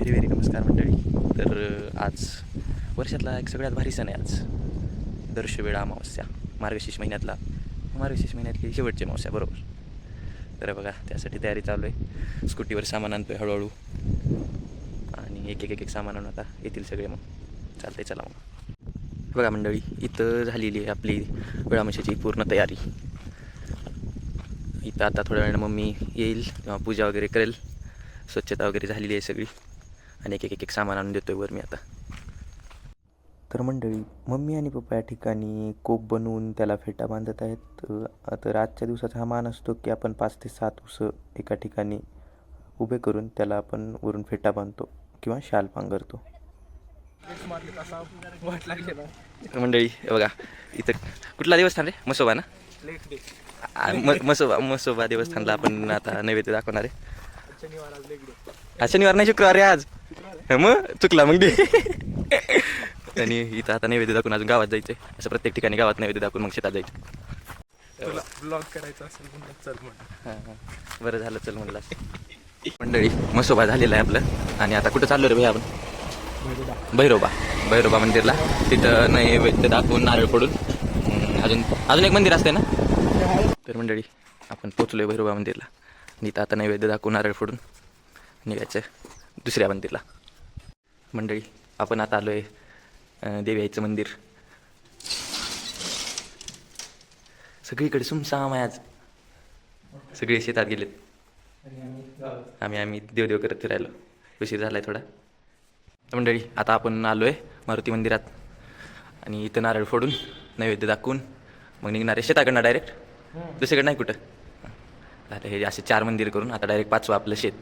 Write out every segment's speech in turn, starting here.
Very very नमस्कार मंडळी. तर आज वर्षातला एक सगळ्यात भारी सण आहे आज, दर्शवेळा अमावस्या. मार्गशीर्ष महिन्यातली शेवटची अमावस्या बरोबर. तर बघा त्यासाठी तयारी चालू आहे. स्कूटीवर सामान आणतो आहे हळूहळू, आणि एक एक एक एक सामान आणून आता येतील सगळे. मग चालतंय, चला मग. बघा मंडळी, इथं झालेली आहे आपली वेळामशाची पूर्ण तयारी. इथं आता थोड्या वेळानं मम्मी येईल तेव्हा पूजा वगैरे करेल. स्वच्छता वगैरे झालेली आहे सगळी, आणि एक एक एक सामान आणून देतो आहे वर मी आता. तर मंडळी, मम्मी आणि पप्पा या ठिकाणी कोप बनवून त्याला फेटा बांधत आहेत. तर आजच्या दिवसाचा हा मान असतो की आपण 5 ते 7 उसं एका ठिकाणी उभे करून त्याला आपण वरून फेटा बांधतो किंवा शाल पांघरतो. मंडळी बघा, इथं कुठला देवस्थान रे? मसोबा ना? मसोबा देवस्थानला आपण आता नैवेद्य दाखवणार आहे. आज शनिवार नाही, शुक्रवार आहे आज. मग चुकला मग दे. आणि इथं आता नैवेद्य दाखवून अजून गावात जायचंय. असं प्रत्येक ठिकाणी गावात नैवेद्य दाखवून मग शेतात जायचं. ब्लॉग करायचा असेल चल म्हणून. हां, बरं झालं, चल म्हणलं. मंडळी, मसोबा झालेला आहे आपलं, आणि आता कुठं चाललो रे भैया आपण? भैरोबा मंदिरला. तिथं नैवेद्य दाखवून नारळ फोडून अजून एक मंदिर असते ना. तर मंडळी, आपण पोचलोय भैरोबा मंदिरला, आणि इथं आता नैवेद्य दाखवून नारळ फोडून निघायचं दुसऱ्या मंदिरला. मंडळी, आपण आता आलो आहे देवी आईचं मंदिर. सगळीकडे सुमसाम आहे आज, सगळे शेतात गेलेत. आम्ही देवदेव करत फिरायलो. उशीर झाला आहे थोडा. मंडळी, आता आपण आलो आहे मारुती मंदिरात, आणि इथं नारळ फोडून नैवेद्य दाखवून मग निघणार आहे शेताकडनं डायरेक्ट. दुसरीकडे नाही कुठं. आता हे असे 4 मंदिर करून आता डायरेक्ट 5वं आपलं शेत.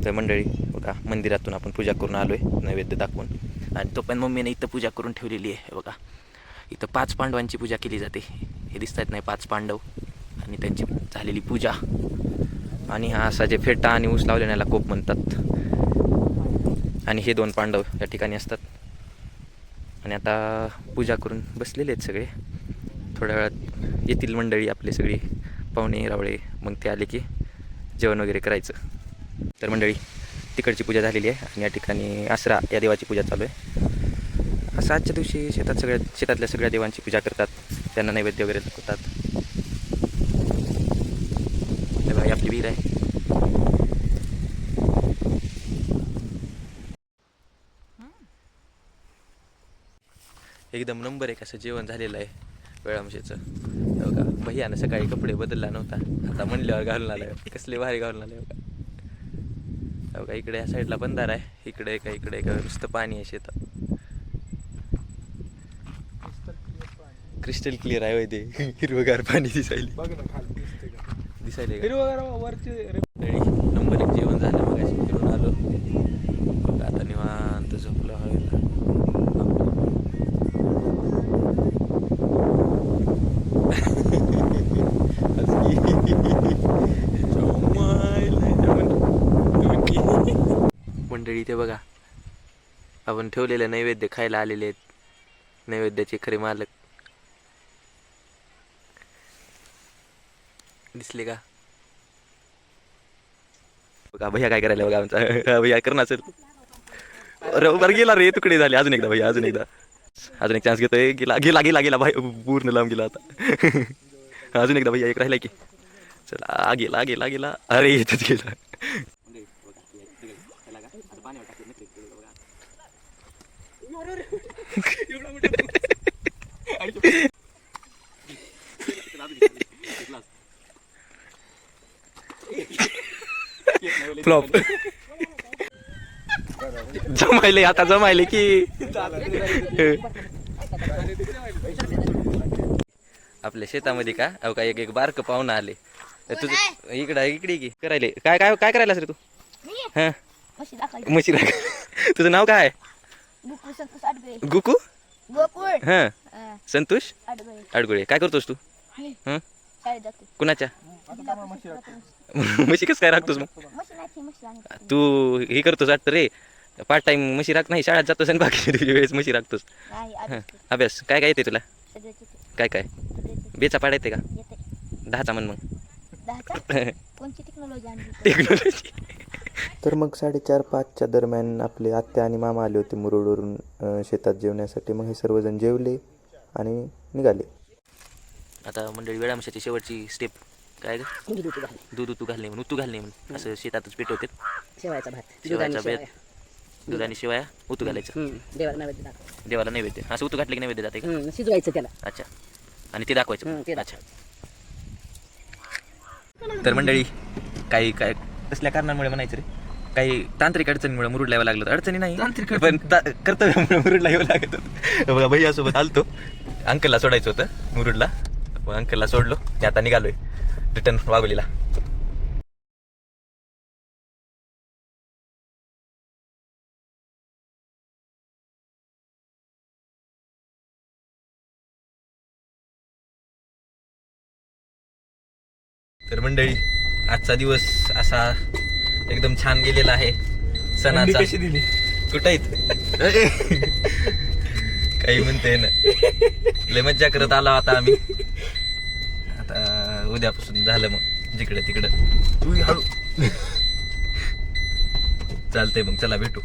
तर मंडळी बघा, मंदिरातून आपण पूजा करून आलो आहे नैवेद्य दाखवून, आणि तो पण मम्मीने इथं पूजा करून ठेवलेली आहे. बघा, इथं 5 पांडवांची पूजा केली जाते. हे दिसत आहेत नाही 5 पांडव, आणि त्यांची झालेली पूजा. आणि हा असा जे फेटा आणि ऊस लावलेला याला कोप म्हणतात. आणि हे 2 पांडव या ठिकाणी असतात. आणि आता पूजा करून बसलेले आहेत सगळे. थोड्या वेळात येतील मंडळी आपले सगळी पाहुणे रावळे. मग ते आले की जेवण वगैरे करायचं. तर मंडळी, तिकडची पूजा झालेली आहे, आणि या ठिकाणी आसरा या देवाची पूजा चालू आहे. असं आजच्या दिवशी शेतातल्या सगळ्या देवांची पूजा करतात, त्यांना नैवेद्य वगैरे दाखवतात. ही आपली विहीर आहे. एकदम नंबर 1 असं जेवण झालेलं आहे वेळामशेचं. बघा, भैयानं सकाळी कपडे बदलला नव्हता, आता म्हणल्यावर घालून आलाय. कसले भारी घालून आले बघा. बघा, इकडे या साईडला बंधारा आहे, इकडे का नुसतं पाणी आहे शेतात. क्रिस्टल क्लिअर आहे ते. हिरवगार पाणी दिसायला नंबर 1 जेवण झालं. मग फिरून आलो, आता निवांत झोपलो हवेला. मंडळी, ते बघा, आपण ठेवलेलं नैवेद्य खायला आलेले आहेत. नैवेद्याचे खरे मालक दिसले का? बघा भैया काय करायला. बघा आमचा भैया करणं असेल. बरं गेला रे, तुकडे झाले. अजून एकदा भैया, अजून एक चान्स घेतोय. गेला भाई, पूर्ण लांब गेला आता. अजून एकदा भैया, एक राहिला की. चला, गेला. अरे इथंच गेला. फ्लॉप. जमायले की आपल्या शेतामध्ये का अहो काय एक बारक पाहुणा आले. तुझं इकडे की करायले काय करायलास रे तू? हा, म्हशी तुझं नाव काय? गुकू. हा, संतोष अडगुळे. काय करतोस तू? कुणाच्या म्हशी कसं काय राखतोस मग? तू हे करतोस वाटतं रे, पार्ट टाइम म्हशी राख. नाही, शाळेत जातोस आणि बाकी वेळेस म्हशी राखतोस. अभ्यास काय येते तुला? काय बेचा पाडा येते का? 10चा म्हण मग. टेक्नॉलॉजी तर मग 4:30-5च्या दरम्यान आपले आत्या आणि मामा आले होते मुरुडवरून शेतात जेवण्यासाठी. मग हे सर्वजण जेवले आणि निघाले. आता मंडळी वेळामशाची शेवटची स्टेप काय ग? दूध उतू घालणे म्हणून, उतू घालणे म्हणून असं शेतातच पेटवते. शेवायचा भात शेवायचा बेत, दूध आणि शिवाया उतू घालायचं. देवाला नैवेद्य दाखव. देवाला नैवेद्य असं उतू घातलं की नैवेद्य जाते का? शिजवायचं त्याला. अच्छा, आणि ते दाखवायचं. ते अच्छा. तर मंडळी काही काय कसल्या कारणांमुळे म्हणायचं रे, काही तांत्रिक अडचणीमुळे मुरुडला यावं लागलं. अडचणी नाही, पण कर्तव्यामुळे मुरुडला यावं लागत होतं. बघा भैयासोबत आलतो, अंकलला सोडायचं होतं मुरुडला. मग अंकलला सोडलो, ते आता निघालोय रिटर्न वाघोलीला. तर मंडळी आजचा दिवस असा एकदम छान गेलेला आहे. सणाचा कशी दिली? कुठं काही म्हणते ना, लय मज्जा करत आला आता आम्ही. आता उद्यापासून झालं मग जिकडं तिकडं. चालतंय मग, चला भेटू.